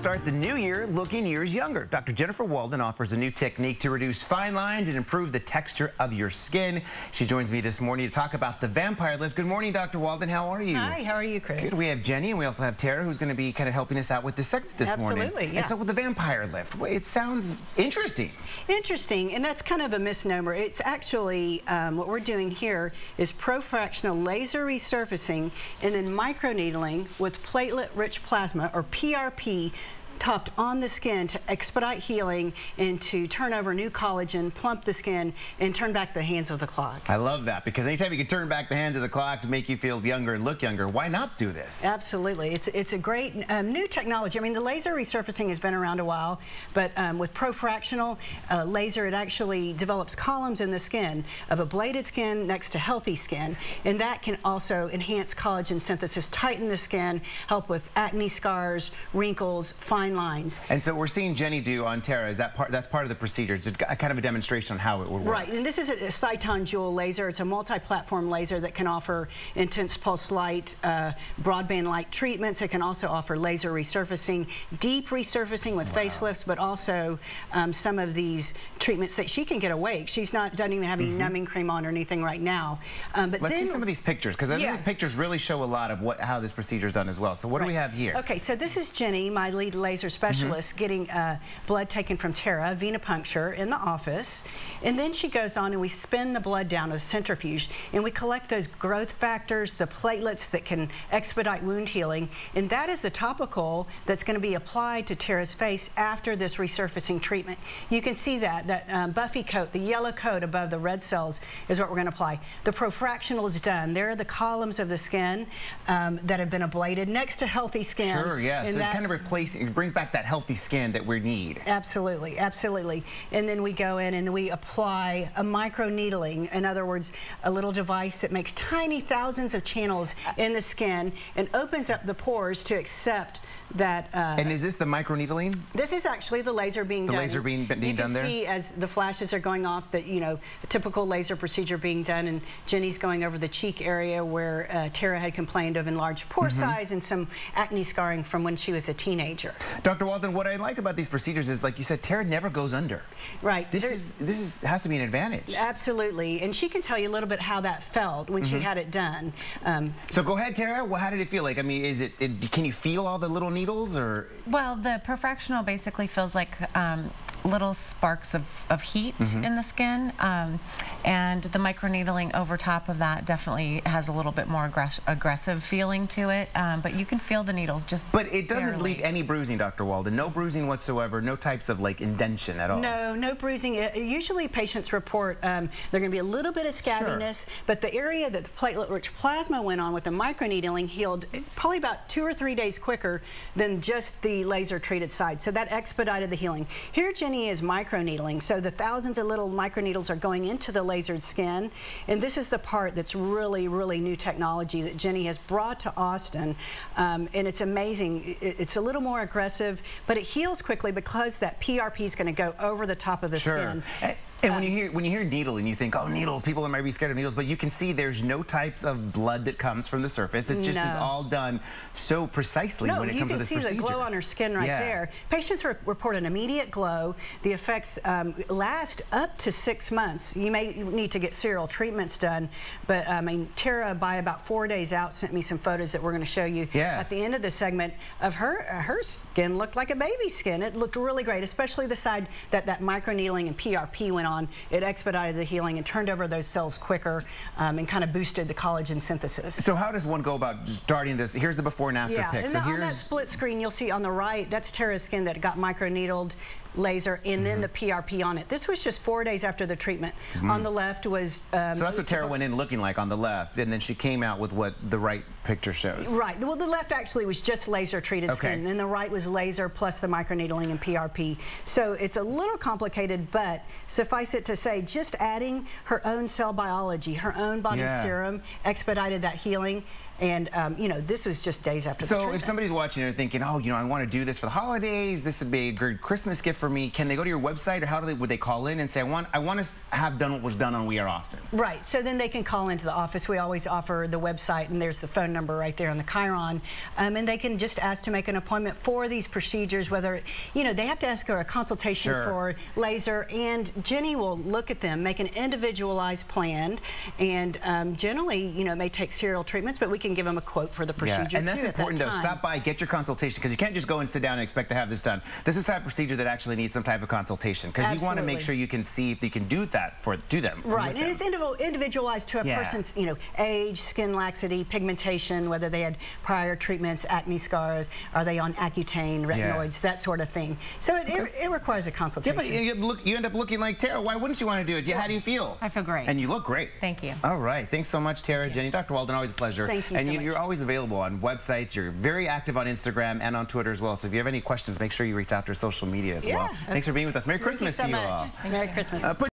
start the new year looking years younger. Dr. Jennifer Walden offers a new technique to reduce fine lines and improve the texture of your skin. She joins me this morning to talk about the vampire lift. Good morning, Dr. Walden. How are you? Hi, how are you, Chris? Good. We have Jenny and we also have Tara, who's going to be kind of helping us out with this morning. Absolutely, yeah. And so with the vampire lift, it sounds interesting. Interesting, and that's kind of a misnomer. It's actually, what we're doing here is ProFractional Laser resurfacing and then microneedling with platelet-rich plasma, or PRP, topped on the skin to expedite healing and to turn over new collagen, plump the skin, and turn back the hands of the clock. I love that, because anytime you can turn back the hands of the clock to make you feel younger and look younger, why not do this? Absolutely. It's a great new technology. I mean, the laser resurfacing has been around a while, but with ProFractional laser, it actually develops columns in the skin of ablated skin next to healthy skin, and that can also enhance collagen synthesis, tighten the skin, help with acne scars, wrinkles, fine lines. And so we're seeing Jenny do on Tara, is that that's part of the procedure? It's kind of a demonstration on how it would work. Right, and this is a Sciton Joule laser. It's a multi-platform laser that can offer intense pulse light, broadband light treatments. It can also offer laser resurfacing, deep resurfacing with facelifts, but also some of these treatments that she can get awake. She's not doesn't even have any numbing cream on or anything right now. But let's see some of these pictures, because I think the pictures really show a lot of how this procedure is done as well. So what do we have here? Okay, so this is Jenny, my lead laser specialist, getting blood taken from Tara, venipuncture in the office, and then she goes on and we spin the blood down a centrifuge and we collect those growth factors, the platelets that can expedite wound healing, and that is the topical that's going to be applied to Tara's face after this resurfacing treatment. You can see that buffy coat, the yellow coat above the red cells, is what we're going to apply. The ProFractional is done. There are the columns of the skin that have been ablated next to healthy skin. Sure, yeah. So it's kind of replacing, it brings back that healthy skin that we need. Absolutely, absolutely. And then we go in and we apply a microneedling, in other words, a little device that makes tiny thousands of channels in the skin and opens up the pores to accept that. And is this the microneedling? This is actually the laser being done. The laser being done there? You can see as the flashes are going off that, you know, a typical laser procedure being done, and Jenny's going over the cheek area where Tara had complained of enlarged pore size and some acne scarring from when she was a teenager. Dr. Walden, what I like about these procedures is, like you said, Tara never goes under. Right. This has to be an advantage. Absolutely, and she can tell you a little bit how that felt when she had it done. So go ahead, Tara. Well, how did it feel like? I mean, can you feel all the little needles, or? Well, the ProFractional basically feels like little sparks of heat in the skin, and the microneedling over top of that definitely has a little bit more aggressive feeling to it, but you can feel the needles just But it doesn't barely. leave any bruising, Dr. Walden. No bruising whatsoever, no types of like indentation at all. No bruising. Usually patients report they're going to be a little bit of scabbiness, but the area that the platelet-rich plasma went on with the microneedling healed probably about 2 or 3 days quicker than just the laser-treated side. So that expedited the healing. Here, Jenny is microneedling, so the thousands of little microneedles are going into the lasered skin, and this is the part that's really, really new technology that Jenny has brought to Austin, and it's amazing. It's a little more aggressive, but it heals quickly because that PRP is going to go over the top of the skin. And when you hear needling, you think, oh, needles, people might be scared of needles, but you can see there's no types of blood that comes from the surface. It just is all done so precisely when it comes to this procedure. You can see the glow on her skin right there. Patients report an immediate glow. The effects last up to 6 months. You may need to get serial treatments done, but I mean, Tara, by about 4 days out, sent me some photos that we're going to show you at the end of the segment of her skin looked like a baby's skin. It looked really great, especially the side that microneedling and PRP went on. It expedited the healing and turned over those cells quicker and kind of boosted the collagen synthesis. So how does one go about starting this? Here's the before and after pic. And so on that split screen, you'll see on the right, that's Tara's skin that got microneedled laser and then the PRP on it. This was just 4 days after the treatment. On the left was... so that's what Tara went in looking like on the left, and then she came out with what the right picture shows. Right. Well, the left actually was just laser-treated skin, and the right was laser plus the microneedling and PRP. So it's a little complicated, but suffice it to say, just adding her own cell biology, her own body serum, expedited that healing. And, you know, this was just days after the treatment. So if somebody's watching and thinking, oh, you know, I want to do this for the holidays, this would be a good Christmas gift for for me, can they go to your website, or how do they, would they call in and say, I want to have done what was done on We Are Austin? Right, so then they can call into the office. We always offer the website, and there's the phone number right there on the Chiron, and they can just ask to make an appointment for these procedures, whether, you know, they have to ask for a consultation for laser, and Jenny will look at them, make an individualized plan, and generally, you know, it may take serial treatments, but we can give them a quote for the procedure, and that's important, though. Stop by, get your consultation, because you can't just go and sit down and expect to have this done. This is the type of procedure that actually needs some type of consultation, because you want to make sure you can see if you can do that to them. Right, and it's individualized to a person's, you know, age, skin laxity, pigmentation, whether they had prior treatments, acne scars, are they on Accutane, retinoids, that sort of thing. So it requires a consultation. Yeah, but you end up looking like Tara. Why wouldn't you want to do it? How do you feel? I feel great. And you look great. Thank you. All right. Thanks so much, Tara, Jenny. Dr. Walden, always a pleasure. Thank you so much. You're always available on websites. You're very active on Instagram and on Twitter as well. So if you have any questions, make sure you reach out to social media as well. Thanks for being with us. Merry Christmas to you all. Merry Christmas.